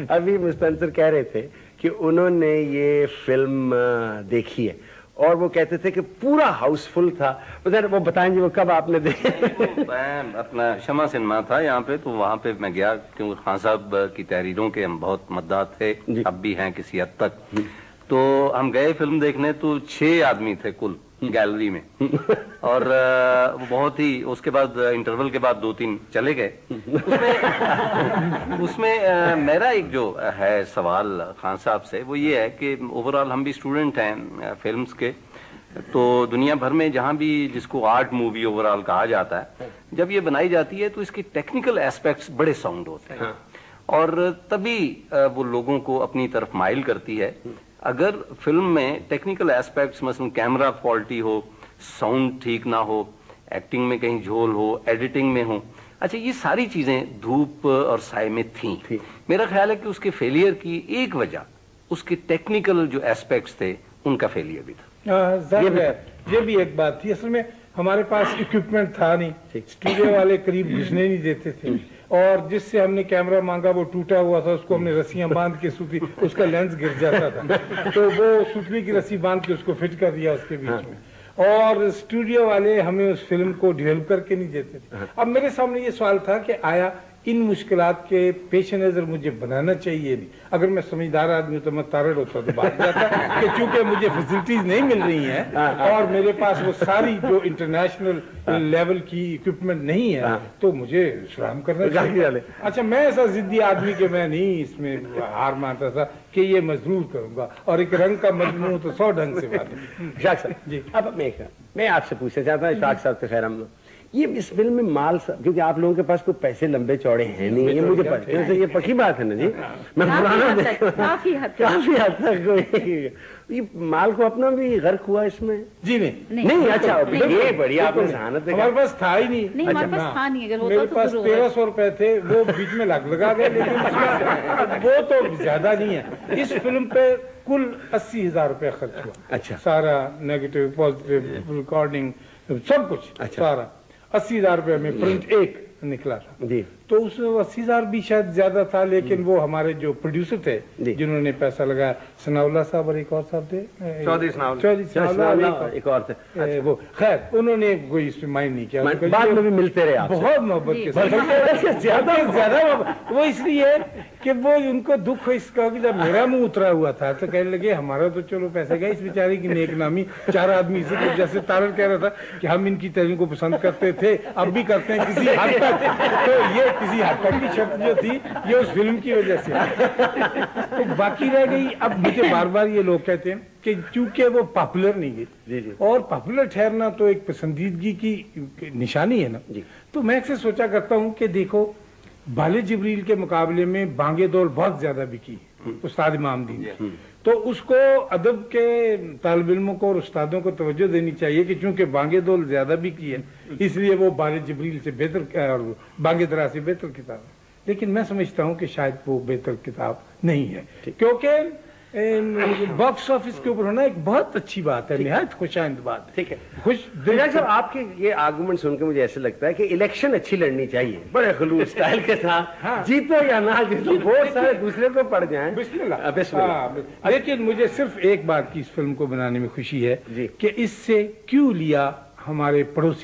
ابھی مستنصر کہہ رہے تھے کہ انہوں نے یہ فلم دیکھی ہے اور وہ کہتے تھے کہ پورا ہاؤس فل تھا. وہ بتائیں جی وہ کب آپ نے دیکھا؟ میں اپنا شمع سنیما تھا یہاں پہ، تو وہاں پہ میں گیا کیونکہ خان صاحب کی تحریروں کے ہم بہت مداح تھے، اب بھی ہیں کسی حد تک. تو ہم گئے فلم دیکھنے، تو 6 آدمی تھے کل گیلری میں، اور وہ بہت ہی، اس کے بعد انٹرول کے بعد 2-3 چلے گئے. اس میں میرا ایک جو ہے سوال خان صاحب سے وہ یہ ہے کہ اوور آل ہم بھی اسٹوڈنٹ ہیں فلمز کے، تو دنیا بھر میں جہاں بھی جس کو آرٹ مووی اوور آل کہا جاتا ہے، جب یہ بنائی جاتی ہے تو اس کی ٹیکنیکل ایسپیکٹس بڑے ساؤنڈ ہوتے ہیں اور تبھی وہ لوگوں کو اپنی طرف مائل کرتی ہے. اگر فلم میں ٹیکنیکل ایسپیکٹس مثلا کیمرہ فالٹی ہو، ساؤنڈ ٹھیک نہ ہو، ایکٹنگ میں کہیں جھول ہو، ایڈیٹنگ میں ہو، اچھا یہ ساری چیزیں دھوپ اور سائے میں تھیں. میرا خیال ہے کہ اس کے فیلئر کی ایک وجہ اس کے ٹیکنیکل جو ایسپیکٹس تھے ان کا فیلئر بھی تھا. یہ بھی ایک بات تھی. اصل میں ہمارے پاس اکوپمنٹ تھا نہیں، اسٹوڈیو والے قریب گھسنے نہیں دیتے تھے، اور جس سے ہم نے کیمرہ مانگا وہ ٹوٹا ہوا تھا، اس کو ہم نے رسیاں باندھ کے سوتلی، اس کا لینس گر جاتا تھا تو وہ سوتلی کی رسی باندھ کے اس کو فٹ کر دیا اس کے بیچ میں، اور اسٹوڈیو والے ہمیں اس فلم کو ڈیولپ کر کے نہیں دیتے تھے. اب میرے سامنے یہ سوال تھا کہ آیا ان مشکلات کے پیش نظر مجھے بنانا چاہیے نہیں؟ اگر میں سمجھدار آدمی تو میں تارڑ ہوتا تو بات جاتا کہ چونکہ مجھے فیسلٹیز نہیں مل رہی ہیں اور میرے پاس وہ ساری جو انٹرنیشنل لیول کی اکوپمنٹ نہیں ہے تو مجھے سلام کرنا چاہیے. اچھا میں ایسا ضدی آدمی کہ میں نہیں اس میں ہار مانتا تھا کہ یہ میں ضرور کروں گا، اور ایک رنگ کا مجموع تو 100 ڈھنگ سے بات ہے. اشفاق صاحب جی، اب میں آپ سے پوچھنا چاہتا ہوں اشفاق صاحب سے، خیر ہم یہ اس فلم میں مال، کیونکہ آپ لوگوں کے پاس کوئی پیسے لمبے چوڑے ہیں نہیں، یہ مجھے پتا ہے، یہ پکی بات ہے نا جی. میں کافی حد تک یہ مال کو اپنا بھی غرق ہوا اس میں؟ جی نہیں. اچھا یہ بڑی آپ نے ذہانت ہے. ہمارے پاس تھا ہی نہیں، میرے پاس 1300 روپے تھے، وہ بیچ میں لگا گئے، لیکن وہ تو زیادہ نہیں ہے. اس فلم پہ کل 80,000 روپے خرچ ہوا. اچھا، سارا نیگیٹو پازیٹو ریکارڈنگ سب کچھ سارا 80,000 روپے میں پرنٹ ایک نکلا تھا جی. تو اس 80,000 بھی شاید زیادہ تھا، لیکن وہ ہمارے جو پروڈیوسر تھے جنہوں نے پیسہ لگایا، ثناءاللہ صاحب اور ایک اور صاحب تھے، چودھری ثناءاللہ ایک اور تھے، وہ خیر انہوں نے کوئی اس میں مائنڈ نہیں کیا. بعد میں بھی ملتے رہے، بہت محبت کے ساتھ، زیادہ وہ اس لیے کہ وہ ان کو دکھ اس کا کہ جب میرا منہ اترا ہوا تھا تو کہنے لگے ہمارا تو چلو پیسے گئے، اس بیچارے کی نیک نامی 4 آدمی اسی کو، جیسے تارڑ کہہ رہا تھا کہ ہم ان کی تحریر کو پسند کرتے تھے، اب بھی کرتے ہیں کسی حد تک، تو یہ کسی حد تک کی شرط جو تھی یہ اس فلم کی وجہ سے تو باقی رہ گئی. اب مجھے بار بار یہ لوگ کہتے ہیں کہ چونکہ وہ پاپولر نہیں گئی، اور پاپولر ٹھہرنا تو ایک پسندیدگی کی نشانی ہے نا، تو میں اکثر سوچا کرتا ہوں کہ دیکھو بال جبریل کے مقابلے میں بانگے دول بہت زیادہ بکی استاد امام دین، تو اس کو ادب کے طالب علموں کو اور استادوں کو توجہ دینی چاہیے کہ چونکہ بانگے دول زیادہ بکی ہے اس لیے وہ بال جبریل سے بہتر اور بانگے درا سے بہتر کتاب ہے. لیکن میں سمجھتا ہوں کہ شاید وہ بہتر کتاب نہیں ہے، کیونکہ باکس آفس کے اوپر ہونا ایک بہت اچھی بات ہے، نہایت خوش آئند بات. ٹھیک ہے، خوش دل. صاحب آپ کے یہ آرگومنٹ سن کے مجھے ایسے لگتا ہے کہ الیکشن اچھی لڑنی چاہیے، بڑے خلوص اسٹائل کے ساتھ، جیتو یا نہ جیتو ووٹ سارے دوسرے کو پڑ جائیں. بسم اللہ. لیکن مجھے صرف ایک بات کی اس فلم کو بنانے میں خوشی ہے کہ اس سے کیوں لیا ہمارے پڑوسی